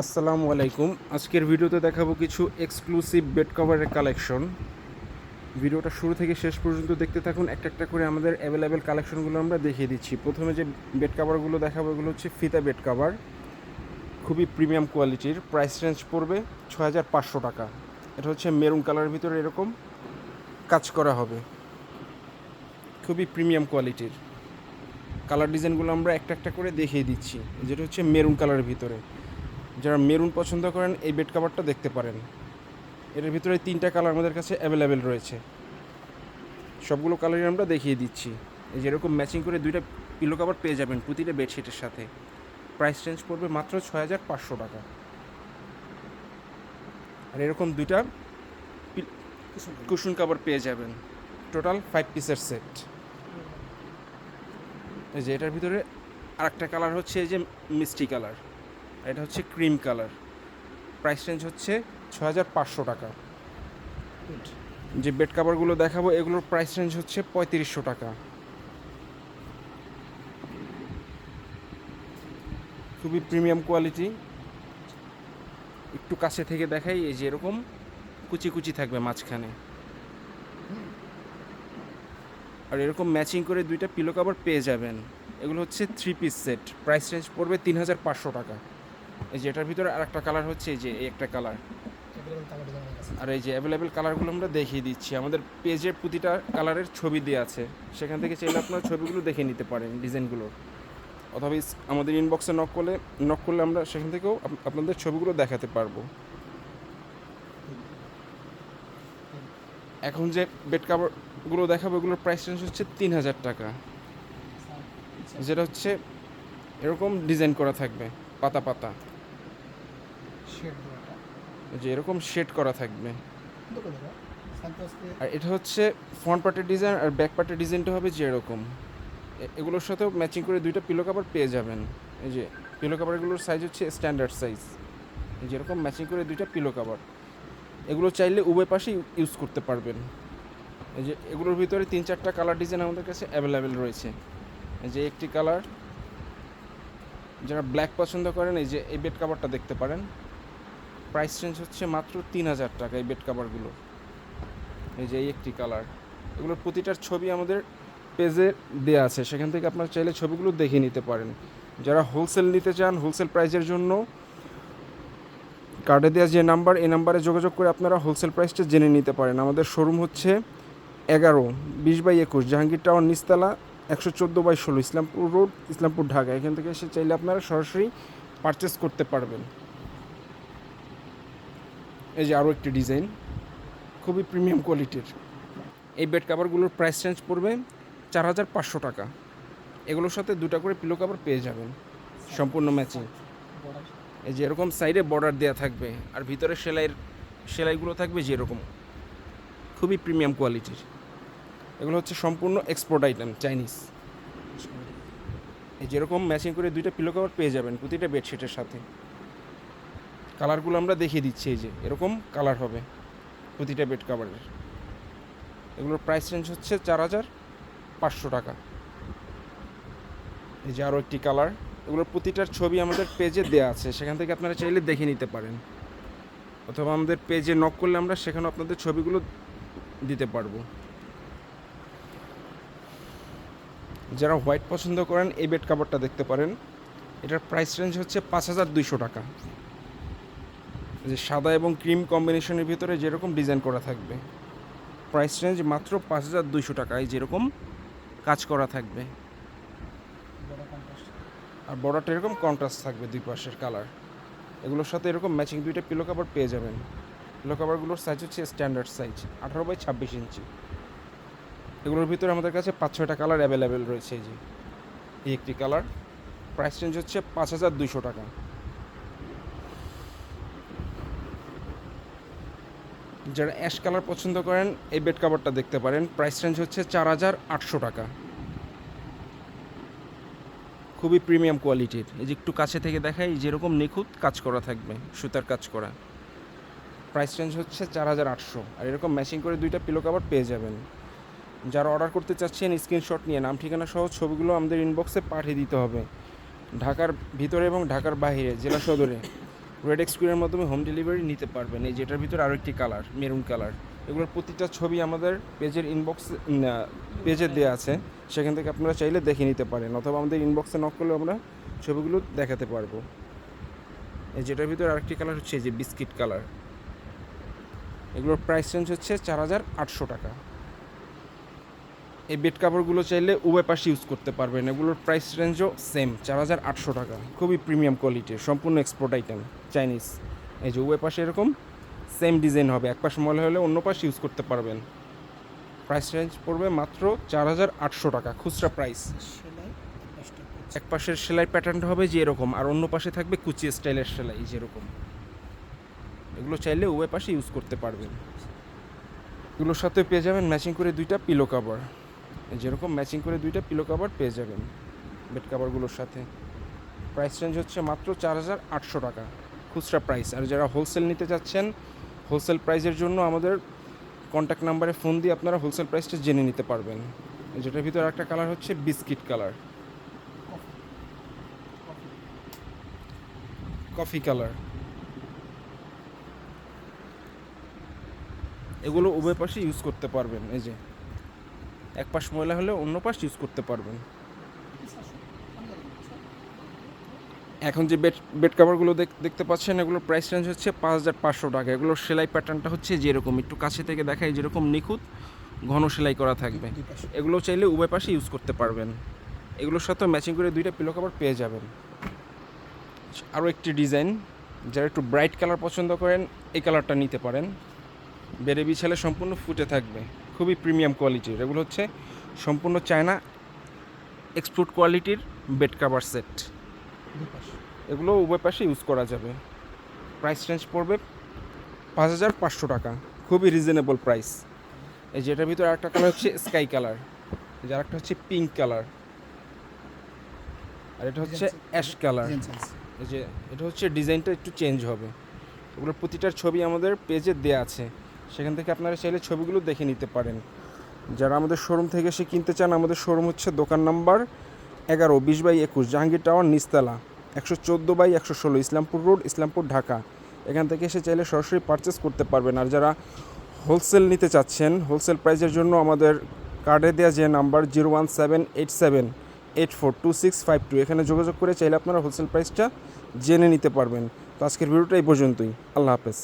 আসসালামু আলাইকুম। আজকের ভিডিওতে দেখাবো কিছু এক্সক্লুসিভ বেড কভারের কালেকশন। ভিডিওটা শুরু থেকে শেষ পর্যন্ত দেখতে থাকুন। একটা একটা করে আমাদের অ্যাভেলেবেল কালেকশনগুলো আমরা দেখিয়ে দিচ্ছি। প্রথমে যে বেড কভারগুলো দেখাবো এগুলো হচ্ছে ফিতা বেড কভার, খুবই প্রিমিয়াম কোয়ালিটির। প্রাইস রেঞ্জ পড়বে ৬,৫০০ টাকা। এটা হচ্ছে মেরুন কালারের ভিতরে এরকম কাজ করা হবে, খুবই প্রিমিয়াম কোয়ালিটির। কালার ডিজাইনগুলো আমরা একটা একটা করে দেখিয়ে দিচ্ছি। যেটা হচ্ছে মেরুন কালারের ভিতরে, যারা মেরুন পছন্দ করেন এই বেড কভারটা দেখতে পারেন। এর ভিতরে 3টা কালার আমাদের কাছে অ্যাভেলেবেল রয়েছে, সবগুলো কালারই আমরা দেখিয়ে দিচ্ছি। এই যেরকম ম্যাচিং করে 2টা পিলো কভার পেয়ে যাবেন প্রতিটা বেডশিটের সাথে। প্রাইস রেঞ্জ পড়বে মাত্র ৬,৫০০ টাকা। আর এরকম 2টা কুশন কভার পেয়ে যাবেন, টোটাল 5 পিসের সেট। এই যে এটার ভিতরে আরেকটা কালার হচ্ছে এই যে মিষ্টি কালার, এটা হচ্ছে ক্রিম কালার। প্রাইস রেঞ্জ হচ্ছে ৬,৫০০ টাকা। যে বেড কাভারগুলো দেখাবো এগুলোর প্রাইস রেঞ্জ হচ্ছে ৩৫০০ টাকা। খুবই প্রিমিয়াম কোয়ালিটি। একটু কাছে থেকে দেখাই, এই যে এরকম কুচি কুচি থাকবে মাঝখানে। আর এরকম ম্যাচিং করে 2টা পিলো কভার পেয়ে যাবেন। এগুলো হচ্ছে 3 পিস সেট। প্রাইস রেঞ্জ পড়বে ৩,৫০০ টাকা। এই যে এটার ভিতরে আর একটা কালার হচ্ছে এই যে এই একটা কালার। আর এই যে অ্যাভেলেবেল কালারগুলো আমরা দেখিয়ে দিচ্ছি। আমাদের পেজে প্রতিটা কালারের ছবি দেওয়া আছে, সেখান থেকে চাইলে আপনারা ছবিগুলো দেখে নিতে পারেন ডিজাইনগুলো, অথবা আমাদের ইনবক্সে নক করলে আমরা সেখান থেকেও আপনাদের ছবিগুলো দেখাতে পারবো। এখন যে বেড কাভারগুলো দেখাবো এগুলোর প্রাইস রেঞ্জ হচ্ছে ৩,০০০ টাকা। যেটা হচ্ছে এরকম ডিজাইন করা থাকবে পাতা পাতা, যে এরকম শেড করা থাকবে। আর এটা হচ্ছে ফ্রন্ট পার্টের ডিজাইন, আর ব্যাক পার্টের ডিজাইনটা হবে যে এরকম। এগুলোর সাথেও ম্যাচিং করে 2টা পিলো কভার পেয়ে যাবেন। এই যে পিলো কভারগুলোর সাইজ হচ্ছে স্ট্যান্ডার্ড সাইজ, যেরকম ম্যাচিং করে 2টা পিলো কভার। এগুলো চাইলে উভয় পাশেই ইউজ করতে পারবেন। এই যে এগুলোর ভিতরে 3-4টা কালার ডিজাইন আমাদের কাছে অ্যাভেলেবেল রয়েছে। এই যে একটি কালার, যারা ব্ল্যাক পছন্দ করেন এই যে এই বেড কাভারটা দেখতে পারেন। প্রাইস রেঞ্জ হচ্ছে মাত্র ৩,০০০ টাকা এই বেড কাভারগুলো। এই যে এই একটি কালার, এগুলোর প্রতিটার ছবি আমাদের পেজে দেওয়া আছে, সেখান থেকে আপনারা চাইলে ছবিগুলো দেখে নিতে পারেন। যারা হোলসেল নিতে চান, হোলসেল প্রাইসের জন্য কার্ডে দেওয়া যে নাম্বার, এই নাম্বারে যোগাযোগ করে আপনারা হোলসেল প্রাইসটা জেনে নিতে পারেন। আমাদের শোরুম হচ্ছে 11-20/21 জাহাঙ্গীর টাওয়ার নিচতলা, 114/16 ইসলামপুর রোড, ইসলামপুর, ঢাকা। এখান থেকে এসে চাইলে আপনারা সরাসরি পারচেস করতে পারবেন। এই যে আরও একটি ডিজাইন, খুবই প্রিমিয়াম কোয়ালিটির। এই বেড কাভারগুলোর প্রাইস রেঞ্জ পড়বে ৪,৫০০ টাকা। এগুলোর সাথে 2টা করে পিলো কাভার পেয়ে যাবেন, সম্পূর্ণ ম্যাচিং। এই যে এরকম সাইডে বর্ডার দেওয়া থাকবে, আর ভিতরে সেলাইগুলো থাকবে যেরকম, খুবই প্রিমিয়াম কোয়ালিটির। এগুলো হচ্ছে সম্পূর্ণ এক্সপোর্ট আইটেম, চাইনিজ। এই যেরকম ম্যাচিং করে 2টা পিলো কভার পেয়ে যাবেন প্রতিটা বেডশিটের সাথে। কালারগুলো আমরা দেখিয়ে দিচ্ছি, এই যে এরকম কালার হবে প্রতিটা বেড কাভারের। এগুলোর প্রাইস রেঞ্জ হচ্ছে ৪,৫০০ টাকা। এই যে আরও একটি কালার, এগুলোর প্রতিটার ছবি আমাদের পেজে দেওয়া আছে, সেখান থেকে আপনারা চাইলে দেখে নিতে পারেন, অথবা আমাদের পেজে নক করলে আমরা সেখানে আপনাদের ছবিগুলো দিতে পারবো। যারা হোয়াইট পছন্দ করেন এই বেড কাভারটা দেখতে পারেন। এটার প্রাইস রেঞ্জ হচ্ছে ৫,২০০ টাকা। যে সাদা এবং ক্রিম কম্বিনেশনের ভিতরে যেরকম ডিজাইন করা থাকবে, প্রাইস রেঞ্জ মাত্র ৫,২০০ টাকা। এই যেরকম কাজ করা থাকবে, আর বর্ডারটা এরকম কন্ট্রাস্ট থাকবে, 2 পাশের কালার। এগুলোর সাথে এরকম ম্যাচিং 2টা পিলো কভার পেয়ে যাবেন। পিলো কভারগুলোর সাইজ হচ্ছে স্ট্যান্ডার্ড সাইজ, 18/26 ইঞ্চি। এগুলোর ভিতরে আমাদের কাছে 5-6টা কালার অ্যাভেলেবেল রয়েছে। এই যে এই একটি কালার, প্রাইস রেঞ্জ হচ্ছে ৫,২০০ টাকা। যারা অ্যাশ কালার পছন্দ করেন এই বেড কাভারটা দেখতে পারেন। প্রাইস রেঞ্জ হচ্ছে ৪,৮০০ টাকা। খুবই প্রিমিয়াম কোয়ালিটির। এই যে একটু কাছে থেকে দেখাই, যেরকম নিখুঁত কাজ করা থাকবে, সুতার কাজ করা। প্রাইস রেঞ্জ হচ্ছে ৪,৮০০। আর এরকম ম্যাচিং করে 2টা পিলো কভার পেয়ে যাবেন। যারা অর্ডার করতে চাচ্ছেন স্ক্রিনশট নিয়ে নাম ঠিকানা সহ ছবিগুলো আমাদের ইনবক্সে পাঠিয়ে দিতে হবে। ঢাকার ভিতরে এবং ঢাকার বাইরে জেলা সদরে রেড এক্সকুয়ারের মাধ্যমে হোম ডেলিভারি নিতে পারবেন। এই যেটার ভিতরে আরও একটি কালার, মেরুন কালার। এগুলোর প্রতিটা ছবি আমাদের পেজের ইনবক্সে পেজে দেওয়া আছে, সেখান থেকে আপনারা চাইলে দেখে নিতে পারেন, অথবা আমাদের ইনবক্সে নক করলে আমরা ছবিগুলো দেখাতে পারবো। এই যেটার ভিতরে আরেকটি কালার হচ্ছে এই যে বিস্কিট কালার। এগুলোর প্রাইস রেঞ্জ হচ্ছে 4800 টাকা। এই বেড কাভারগুলো চাইলে উভয় পাশে ইউজ করতে পারবেন। এগুলোর প্রাইস রেঞ্জও সেম 4800 টাকা। খুবই প্রিমিয়াম কোয়ালিটির, সম্পূর্ণ এক্সপোর্ট আইটেম, চাইনিজ। এই যে উভয় পাশে এরকম সেম ডিজাইন হবে, এক পাশে ময়লা হলে অন্য পাশে ইউজ করতে পারবেন। প্রাইস রেঞ্জ পড়বে মাত্র 4800 টাকা খুচরা প্রাইস। এক পাশের সেলাই প্যাটার্নটা হবে যে এরকম, আর অন্য পাশে থাকবে কুচি স্টাইলের সেলাই যেরকম। এগুলো চাইলে উভয় পাশে ইউজ করতে পারবেন। এগুলোর সাথে পেয়ে যাবেন ম্যাচিং করে 2টা পিলো কাভার, যেরকম ম্যাচিং করে 2টা পিলো কাভার পেয়ে যাবেন বেড কাভারগুলোর সাথে। প্রাইস রেঞ্জ হচ্ছে মাত্র 4800 টাকা খুচরা প্রাইস। আর যারা হোলসেল নিতে চাচ্ছেন, হোলসেল প্রাইসের জন্য আমাদের কন্ট্যাক্ট নাম্বারে ফোন দিয়ে আপনারা হোলসেল প্রাইসটা জেনে নিতে পারবেন। যেটার ভিতরে একটা কালার হচ্ছে বিস্কিট কালার, কফি কালার। এগুলো উভয় পাশে ইউজ করতে পারবেন। এই যে এক পাশ ময়লা হলে অন্য পাশ ইউজ করতে পারবেন। এখন যে বেড কাভারগুলো দেখতে পাচ্ছেন, এগুলোর প্রাইস রেঞ্জ হচ্ছে 5500 টাকা। এগুলোর সেলাই প্যাটার্নটা হচ্ছে যেরকম, একটু কাছে থেকে দেখাই, যেরকম নিখুঁত ঘন সেলাই করা থাকবে। এগুলো চাইলে উভয় পাশে ইউজ করতে পারবেন। এগুলোর সাথে ম্যাচিং করে 2টা পিলো কাভার পেয়ে যাবেন। আরও একটি ডিজাইন, যারা একটু ব্রাইট কালার পছন্দ করেন এই কালারটা নিতে পারেন। বেড়ে বিছালে সম্পূর্ণ ফুটে থাকবে, খুবই প্রিমিয়াম কোয়ালিটির। এগুলো হচ্ছে সম্পূর্ণ চায়না এক্সপোর্ট কোয়ালিটির বেড কাভার সেট। এগুলো উভয় পাশে ইউজ করা যাবে। প্রাইস রেঞ্জ পড়বে 5500 টাকা, খুবই রিজনেবল প্রাইস। এই যেটার ভিতরে আরেকটা কালার হচ্ছে স্কাই কালার, যার একটা হচ্ছে পিঙ্ক কালার, আর এটা হচ্ছে অ্যাশ কালার। এই যে এটা হচ্ছে ডিজাইনটা একটু চেঞ্জ হবে। এগুলোর প্রতিটার ছবি আমাদের পেজে দেওয়া আছে, সেখান থেকে আপনারা চাইলে ছবিগুলো দেখে নিতে পারেন। যারা আমাদের শোরুম থেকে এসে কিনতে চান, আমাদের শোরুম হচ্ছে দোকান নাম্বার 11 20/21 জাহাঙ্গীর টাওয়ার নিচতলা, 114/116 ইসলামপুর রোড, ইসলামপুর, ঢাকা। এখান থেকে এসে চাইলে সরাসরি পারচেস করতে পারবেন। আর যারা হোলসেল নিতে চাচ্ছেন, হোলসেল প্রাইসের জন্য আমাদের কার্ডে দেওয়া যে নাম্বার 01787842652, এখানে যোগাযোগ করে চাইলে আপনারা হোলসেল প্রাইসটা জেনে নিতে পারবেন। তো আজকের ভিডিওটা এই পর্যন্তই। আল্লাহ হাফেজ।